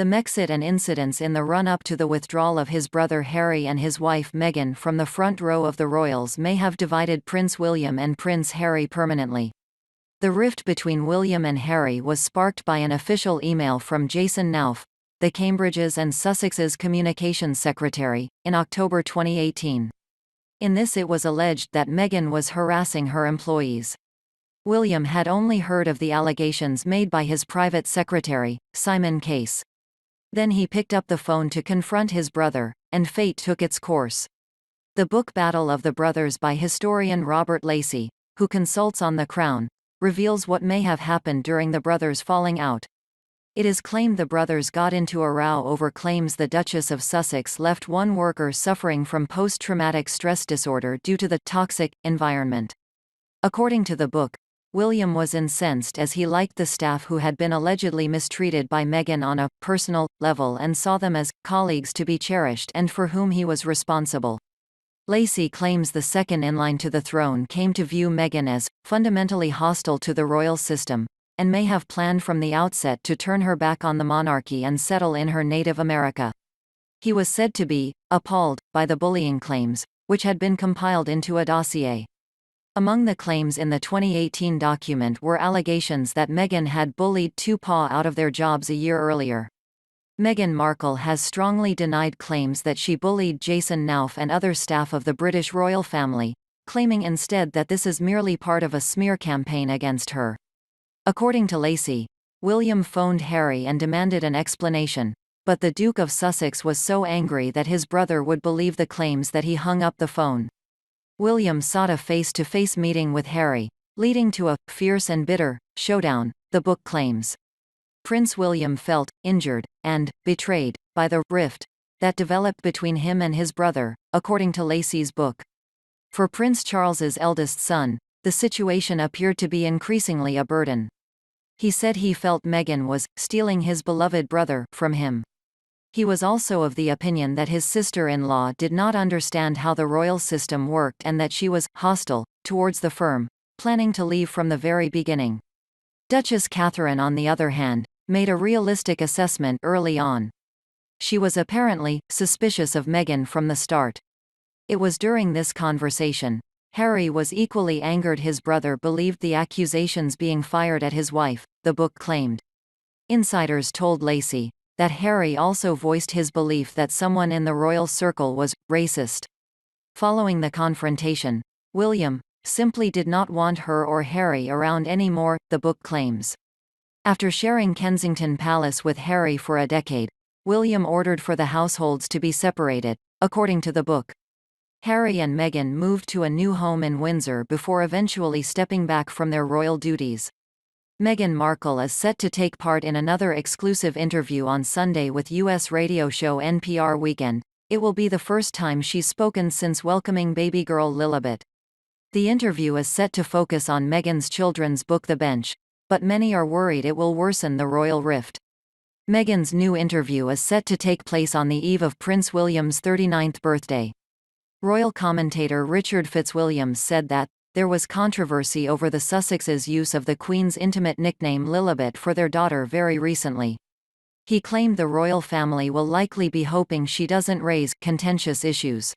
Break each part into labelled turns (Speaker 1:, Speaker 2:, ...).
Speaker 1: The Mexit and incidents in the run-up to the withdrawal of his brother Harry and his wife Meghan from the front row of the royals may have divided Prince William and Prince Harry permanently. The rift between William and Harry was sparked by an official email from Jason Nauf, the Cambridge's and Sussex's communications secretary, in October 2018. In this it was alleged that Meghan was harassing her employees. William had only heard of the allegations made by his private secretary, Simon Case. Then he picked up the phone to confront his brother, and fate took its course. The book Battle of the Brothers by historian Robert Lacey, who consults on The Crown, reveals what may have happened during the brothers' falling out. It is claimed the brothers got into a row over claims the Duchess of Sussex left one worker suffering from post-traumatic stress disorder due to the toxic environment. According to the book, William was incensed as he liked the staff who had been allegedly mistreated by Meghan on a personal level and saw them as colleagues to be cherished and for whom he was responsible. Lacey claims the second in line to the throne came to view Meghan as fundamentally hostile to the royal system, and may have planned from the outset to turn her back on the monarchy and settle in her native America. He was said to be appalled by the bullying claims, which had been compiled into a dossier. Among the claims in the 2018 document were allegations that Meghan had bullied two PA out of their jobs a year earlier. Meghan Markle has strongly denied claims that she bullied Jason Nauf and other staff of the British royal family, claiming instead that this is merely part of a smear campaign against her. According to Lacey, William phoned Harry and demanded an explanation, but the Duke of Sussex was so angry that his brother would believe the claims that he hung up the phone. William sought a face-to-face meeting with Harry, leading to a fierce and bitter showdown, the book claims. Prince William felt injured and betrayed by the rift that developed between him and his brother, according to Lacey's book. For Prince Charles's eldest son, the situation appeared to be increasingly a burden. He said he felt Meghan was stealing his beloved brother from him. He was also of the opinion that his sister-in-law did not understand how the royal system worked and that she was hostile towards the firm, planning to leave from the very beginning. Duchess Catherine, on the other hand, made a realistic assessment early on. She was apparently suspicious of Meghan from the start. It was during this conversation Harry was equally angered. His brother believed the accusations being fired at his wife, the book claimed. Insiders told Lacey that Harry also voiced his belief that someone in the royal circle was racist. Following the confrontation, William simply did not want her or Harry around anymore, the book claims. After sharing Kensington Palace with Harry for a decade, William ordered for the households to be separated, according to the book. Harry and Meghan moved to a new home in Windsor before eventually stepping back from their royal duties. Meghan Markle is set to take part in another exclusive interview on Sunday with U.S. radio show NPR Weekend. It will be the first time she's spoken since welcoming baby girl Lilibet. The interview is set to focus on Meghan's children's book The Bench, but many are worried it will worsen the royal rift. Meghan's new interview is set to take place on the eve of Prince William's 39th birthday. Royal commentator Richard Fitzwilliams said that there was controversy over the Sussexes' use of the Queen's intimate nickname Lilibet for their daughter very recently. He claimed the royal family will likely be hoping she doesn't raise contentious issues.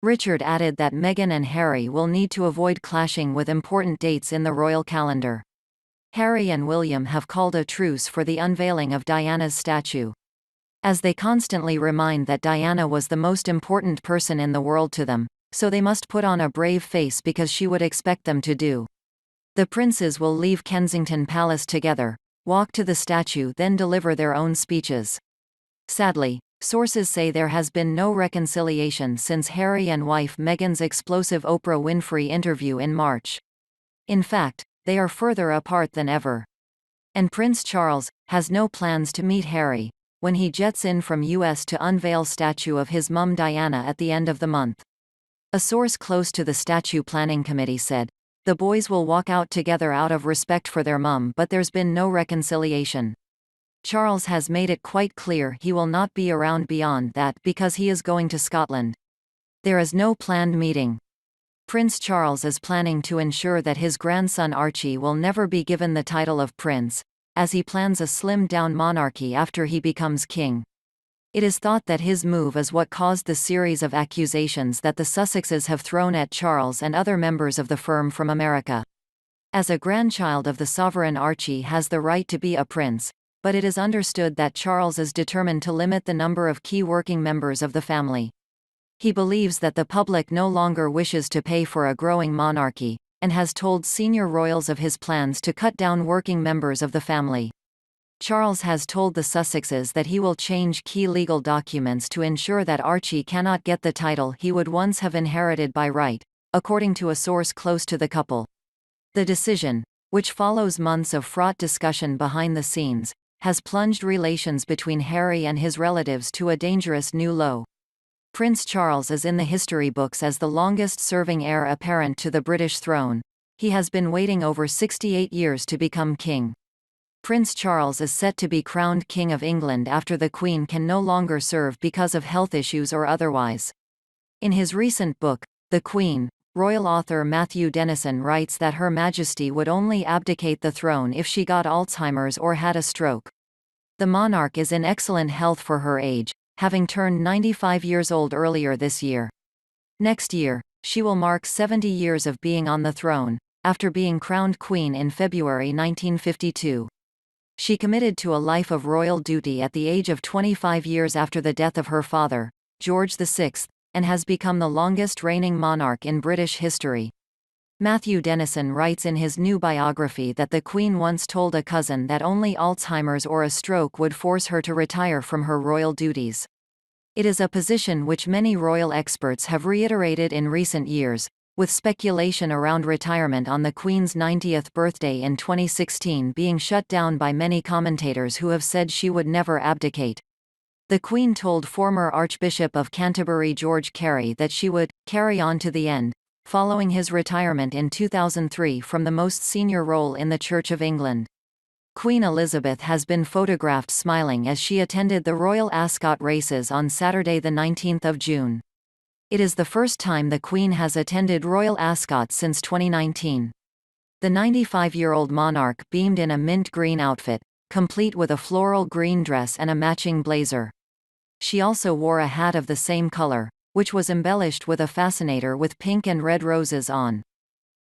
Speaker 1: Richard added that Meghan and Harry will need to avoid clashing with important dates in the royal calendar. Harry and William have called a truce for the unveiling of Diana's statue, as they constantly remind that Diana was the most important person in the world to them, so they must put on a brave face because she would expect them to do. The princes will leave Kensington Palace together, walk to the statue, then deliver their own speeches. Sadly, sources say there has been no reconciliation since Harry and wife Meghan's explosive Oprah Winfrey interview in March. In fact, they are further apart than ever. And Prince Charles has no plans to meet Harry when he jets in from US to unveil statue of his mum Diana at the end of the month. A source close to the statue planning committee said, "The boys will walk out together out of respect for their mum, but there's been no reconciliation. Charles has made it quite clear he will not be around beyond that because he is going to Scotland. There is no planned meeting." Prince Charles is planning to ensure that his grandson Archie will never be given the title of prince, as he plans a slimmed-down monarchy after he becomes king. It is thought that his move is what caused the series of accusations that the Sussexes have thrown at Charles and other members of the firm from America. As a grandchild of the sovereign, Archie has the right to be a prince, but it is understood that Charles is determined to limit the number of key working members of the family. He believes that the public no longer wishes to pay for a growing monarchy, and has told senior royals of his plans to cut down working members of the family. Charles has told the Sussexes that he will change key legal documents to ensure that Archie cannot get the title he would once have inherited by right, according to a source close to the couple. The decision, which follows months of fraught discussion behind the scenes, has plunged relations between Harry and his relatives to a dangerous new low. Prince Charles is in the history books as the longest-serving heir apparent to the British throne. He has been waiting over 68 years to become king. Prince Charles is set to be crowned King of England after the Queen can no longer serve because of health issues or otherwise. In his recent book, The Queen, royal author Matthew Denison writes that Her Majesty would only abdicate the throne if she got Alzheimer's or had a stroke. The monarch is in excellent health for her age, having turned 95 years old earlier this year. Next year, she will mark 70 years of being on the throne, after being crowned queen in February 1952. She committed to a life of royal duty at the age of 25 years after the death of her father, George VI, and has become the longest reigning monarch in British history. Matthew Denison writes in his new biography that the Queen once told a cousin that only Alzheimer's or a stroke would force her to retire from her royal duties. It is a position which many royal experts have reiterated in recent years, with speculation around retirement on the Queen's 90th birthday in 2016 being shut down by many commentators who have said she would never abdicate. The Queen told former Archbishop of Canterbury George Carey that she would carry on to the end, following his retirement in 2003 from the most senior role in the Church of England. Queen Elizabeth has been photographed smiling as she attended the Royal Ascot races on Saturday the 19th of June. It is the first time the Queen has attended Royal Ascot since 2019. The 95-year-old monarch beamed in a mint green outfit, complete with a floral green dress and a matching blazer. She also wore a hat of the same color, which was embellished with a fascinator with pink and red roses on.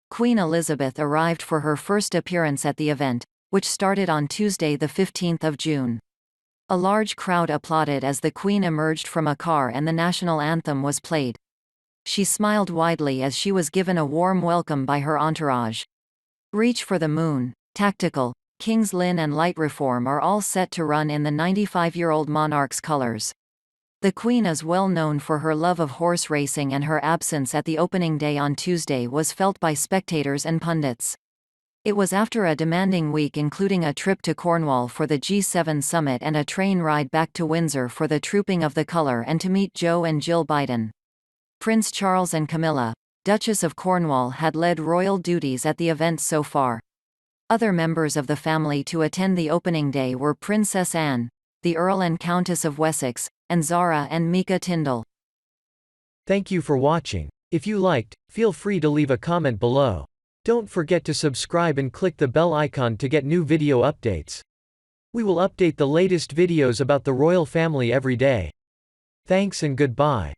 Speaker 1: Queen Elizabeth arrived for her first appearance at the event, which started on Tuesday the 15th of June. A large crowd applauded as the Queen emerged from a car and the national anthem was played. She smiled widely as she was given a warm welcome by her entourage. Reach for the Moon, Tactical, King's Lynn and Light Reform are all set to run in the 95-year-old monarch's colors. The Queen is well known for her love of horse racing, and her absence at the opening day on Tuesday was felt by spectators and pundits. It was after a demanding week including a trip to Cornwall for the G7 summit and a train ride back to Windsor for the Trooping of the Colour and to meet Joe and Jill Biden. Prince Charles and Camilla, Duchess of Cornwall, had led royal duties at the event so far. Other members of the family to attend the opening day were Princess Anne, the Earl and Countess of Wessex, and Zara and Mika Tyndall.
Speaker 2: Thank you for watching. If you liked, feel free to leave a comment below. Don't forget to subscribe and click the bell icon to get new video updates. We will update the latest videos about the royal family every day. Thanks and goodbye.